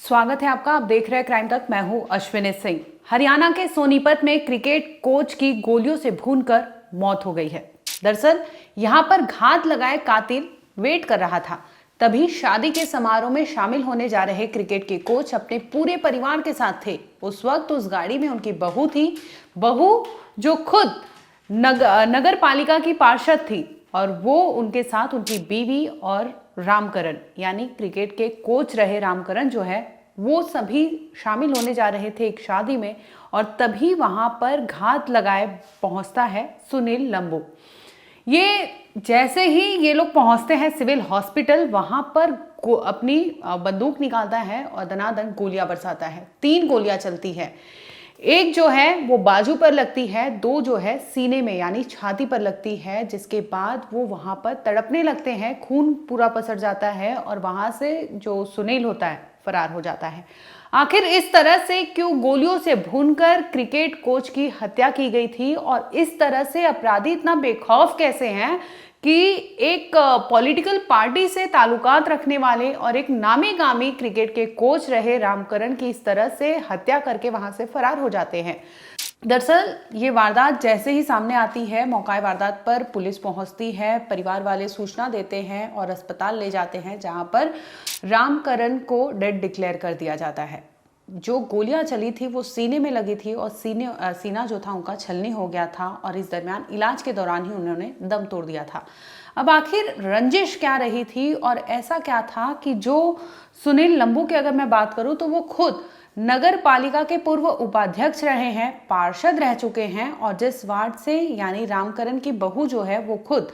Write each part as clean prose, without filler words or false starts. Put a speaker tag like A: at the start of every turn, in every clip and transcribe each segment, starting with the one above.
A: स्वागत है आपका। आप देख रहे हैं क्राइम तक। मैं हूं अश्विनी सिंह। हरियाणा के सोनीपत में क्रिकेट कोच की गोलियों से भूनकर मौत हो गई है। दरअसल यहां पर घात लगाए कातिल वेट कर रहा था। तभी शादी के समारोह में शामिल होने जा रहे क्रिकेट के कोच अपने पूरे परिवार के साथ थे। उस वक्त उस गाड़ी में उनकी बहू थी, बहू जो खुद नगर पालिका की पार्षद थी, और वो उनके साथ उनकी बीवी और रामकरण यानी क्रिकेट के कोच रहे रामकरण जो है वो सभी शामिल होने जा रहे थे एक शादी में। और तभी वहां पर घात लगाए पहुंचता है सुनील लंबू। ये जैसे ही ये लोग पहुंचते हैं सिविल हॉस्पिटल, वहां पर अपनी बंदूक निकालता है और दनादन गोलियां बरसाता है। 3 गोलियां चलती है। एक जो है वो बाजू पर लगती है, 2 जो है सीने में यानी छाती पर लगती है, जिसके बाद वो वहां पर तड़पने लगते हैं, खून पूरा पसर जाता है और वहां से जो सुनील होता है फरार हो जाता है। आखिर इस तरह से क्यों गोलियों से भूनकर क्रिकेट कोच की हत्या की गई थी, और इस तरह से अपराधी इतना बेखौफ कैसे हैं कि एक पॉलिटिकल पार्टी से ताल्लुकात रखने वाले और एक नामी गामी क्रिकेट के कोच रहे रामकरण की इस तरह से हत्या करके वहां से फरार हो जाते हैं। दरअसल ये वारदात जैसे ही सामने आती है, मौका वारदात पर पुलिस पहुंचती है, परिवार वाले सूचना देते हैं और अस्पताल ले जाते हैं, जहां पर रामकरण को डेड डिक्लेयर कर दिया जाता है। जो गोलियां चली थी वो सीने में लगी थी और सीना जो था उनका छलनी हो गया था, और इस दरमियान इलाज के दौरान ही उन्होंने दम तोड़ दिया था। अब आखिर रंजिश क्या रही थी और ऐसा क्या था कि जो सुनील लंबू की अगर मैं बात करूं तो वो खुद नगर पालिका के पूर्व उपाध्यक्ष रहे हैं, पार्षद रह चुके हैं, और जिस वार्ड से यानी रामकरण की बहू जो है वो खुद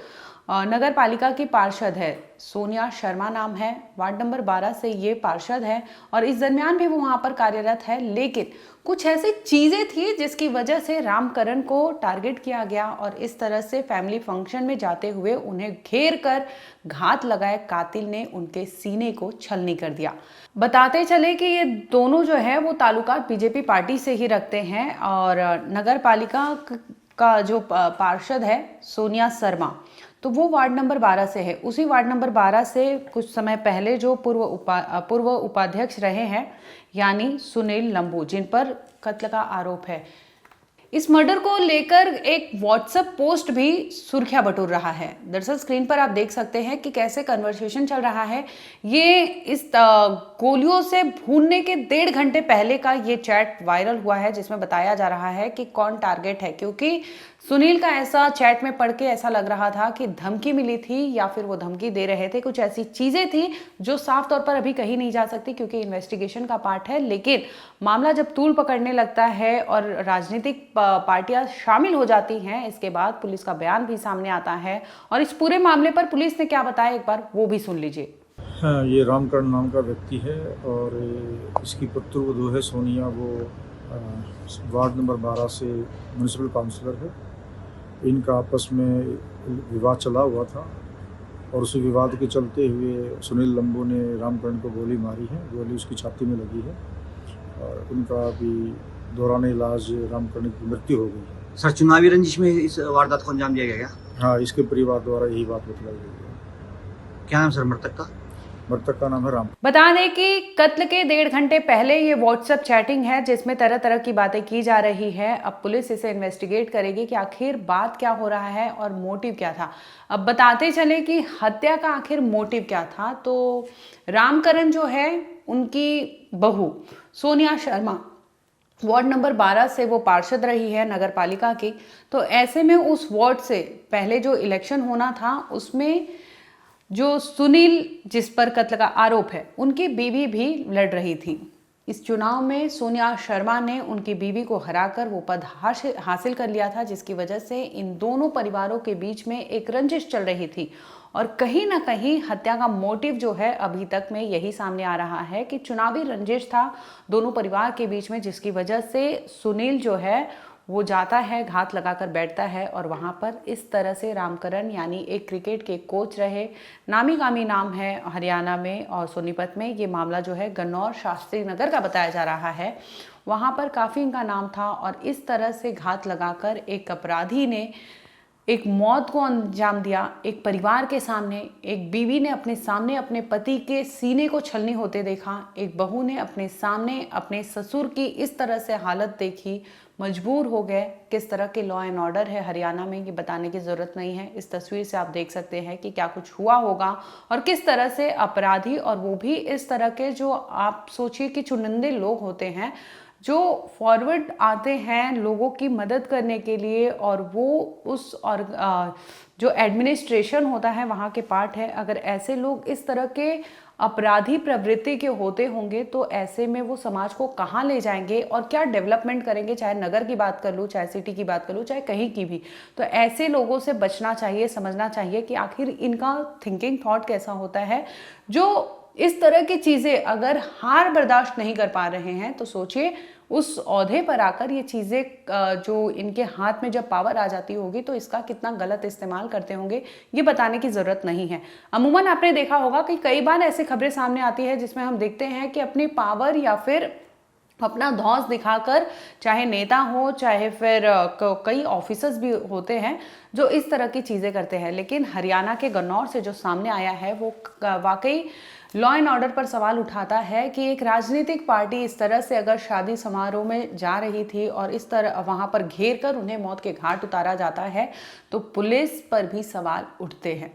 A: नगर पालिका की पार्षद है, सोनिया शर्मा नाम है, वार्ड नंबर 12 से ये पार्षद है, और इस दरमियान भी वो वहां पर कार्यरत है। लेकिन कुछ ऐसी चीजें थी जिसकी वजह से रामकरण को टारगेट किया गया और इस तरह से फैमिली फंक्शन में जाते हुए उन्हें घेर कर घात लगाए कातिल ने उनके सीने को छलनी कर दिया। बताते चले कि ये दोनों जो है वो ताल्लुकात बीजेपी पार्टी से ही रखते हैं, और नगर पालिका का जो पार्षद है सोनिया शर्मा, तो वो वार्ड नंबर 12 से है। उसी वार्ड नंबर 12 से कुछ समय पहले जो पूर्व उपाध्यक्ष रहे हैं यानी सुनील लंबू, जिन पर कत्ल का आरोप है। इस मर्डर को लेकर एक व्हाट्सएप पोस्ट भी सुर्खियां बटोर रहा है। दरअसल स्क्रीन पर आप देख सकते हैं कि कैसे कन्वर्सेशन चल रहा है। ये इस गोलियों से भूनने के 1.5 घंटे पहले का ये चैट वायरल हुआ है, जिसमें बताया जा रहा है कि कौन टारगेट है, क्योंकि सुनील का ऐसा चैट में पढ़ के ऐसा लग रहा था कि धमकी मिली थी या फिर वो धमकी दे रहे थे। कुछ ऐसी चीजें थी जो साफ तौर पर अभी कही नहीं जा सकती क्योंकि इन्वेस्टिगेशन का पार्ट है। लेकिन मामला जब तूल पकड़ने लगता है और राजनीतिक पार्टियां शामिल हो जाती हैं, इसके बाद पुलिस का बयान भी सामने आता है। और इस पूरे मामले पर पुलिस ने क्या बताया, एक बार वो भी सुन लीजिए।
B: हाँ, ये रामकरण नाम का व्यक्ति है और इसकी पुत्रवधू है सोनिया। वो वार्ड नंबर 12 से म्यूनिसिपल काउंसलर है। इनका आपस में विवाद चला हुआ था और उसी विवाद के चलते हुए सुनील लंबू ने रामकरण को गोली मारी है। गोली उसकी छाती में लगी है और उनका अभी दौरान इलाज रामकरण की मृत्यु हो गई है।
C: सर, चुनावी रंजिश में इस वारदात को अंजाम दिया गया क्या?
B: हाँ, इसके परिवार द्वारा यही बात बतलाई गई है।
C: क्या नाम सर मृतक का?
B: मृतक का नाम है राम।
A: बता दें कि कत्ल के 1.5 घंटे पहले ये व्हाट्सएप चैटिंग है जिसमें तरह तरह की बातें की जा रही है। अब पुलिस इसे इन्वेस्टिगेट करेगी कि आखिर बात क्या हो रहा है और मोटिव क्या था। अब बताते चले कि हत्या का आखिर मोटिव क्या था। तो रामकरण जो है उनकी बहू सोनिया शर्मा वार्ड नंबर 12 से वो पार्षद रही है नगर पालिका की। तो ऐसे में उस वार्ड से पहले जो इलेक्शन होना था उसमें जो सुनील जिस पर कत्ल का आरोप है उनकी बीवी भी लड़ रही थी। इस चुनाव में सोनिया शर्मा ने उनकी बीवी को हराकर वो पद हासिल कर लिया था, जिसकी वजह से इन दोनों परिवारों के बीच में एक रंजिश चल रही थी। और कहीं ना कहीं हत्या का मोटिव जो है अभी तक में यही सामने आ रहा है कि चुनावी रंजिश था दोनों परिवार के बीच में, जिसकी वजह से सुनील जो है वो जाता है, घात लगाकर बैठता है और वहाँ पर इस तरह से रामकरण यानी एक क्रिकेट के कोच रहे, नामी गामी नाम है हरियाणा में और सोनीपत में। ये मामला जो है गन्नौर शास्त्री नगर का बताया जा रहा है। वहाँ पर काफ़ी इनका नाम था और इस तरह से घात लगाकर एक अपराधी ने एक मौत को अंजाम दिया एक परिवार के सामने। एक बीवी ने अपने सामने अपने पति के सीने को छलनी होते देखा, एक बहू ने अपने सामने अपने ससुर की इस तरह से हालत देखी, मजबूर हो गए। किस तरह के लॉ एंड ऑर्डर है हरियाणा में ये बताने की ज़रूरत नहीं है, इस तस्वीर से आप देख सकते हैं कि क्या कुछ हुआ होगा और किस तरह से अपराधी, और वो भी इस तरह के जो आप सोचिए कि चुनिंदे लोग होते हैं जो फॉरवर्ड आते हैं लोगों की मदद करने के लिए, और वो उस और जो एडमिनिस्ट्रेशन होता है वहाँ के पार्ट है। अगर ऐसे लोग इस तरह के अपराधी प्रवृत्ति के होते होंगे तो ऐसे में वो समाज को कहाँ ले जाएंगे और क्या डेवलपमेंट करेंगे, चाहे नगर की बात कर लूँ, चाहे सिटी की बात कर लूँ, चाहे कहीं की भी। तो ऐसे लोगों से बचना चाहिए, समझना चाहिए कि आखिर इनका थिंकिंग थॉट कैसा होता है। जो इस तरह की चीज़ें अगर हार बर्दाश्त नहीं कर पा रहे हैं तो सोचिए उस ओहदे पर आकर ये चीज़ें जो इनके हाथ में जब पावर आ जाती होगी तो इसका कितना गलत इस्तेमाल करते होंगे ये बताने की ज़रूरत नहीं है। अमूमन आपने देखा होगा कि कई बार ऐसी खबरें सामने आती है जिसमें हम देखते हैं कि अपनी पावर या फिर अपना धौंस दिखाकर, चाहे नेता हो चाहे फिर कई ऑफिसर्स भी होते हैं जो इस तरह की चीज़ें करते हैं। लेकिन हरियाणा के गन्नौर से जो सामने आया है वो वाकई लॉ एंड ऑर्डर पर सवाल उठाता है कि एक राजनीतिक पार्टी इस तरह से अगर शादी समारोह में जा रही थी और इस तरह वहाँ पर घेर कर उन्हें मौत के घाट उतारा जाता है तो पुलिस पर भी सवाल उठते हैं।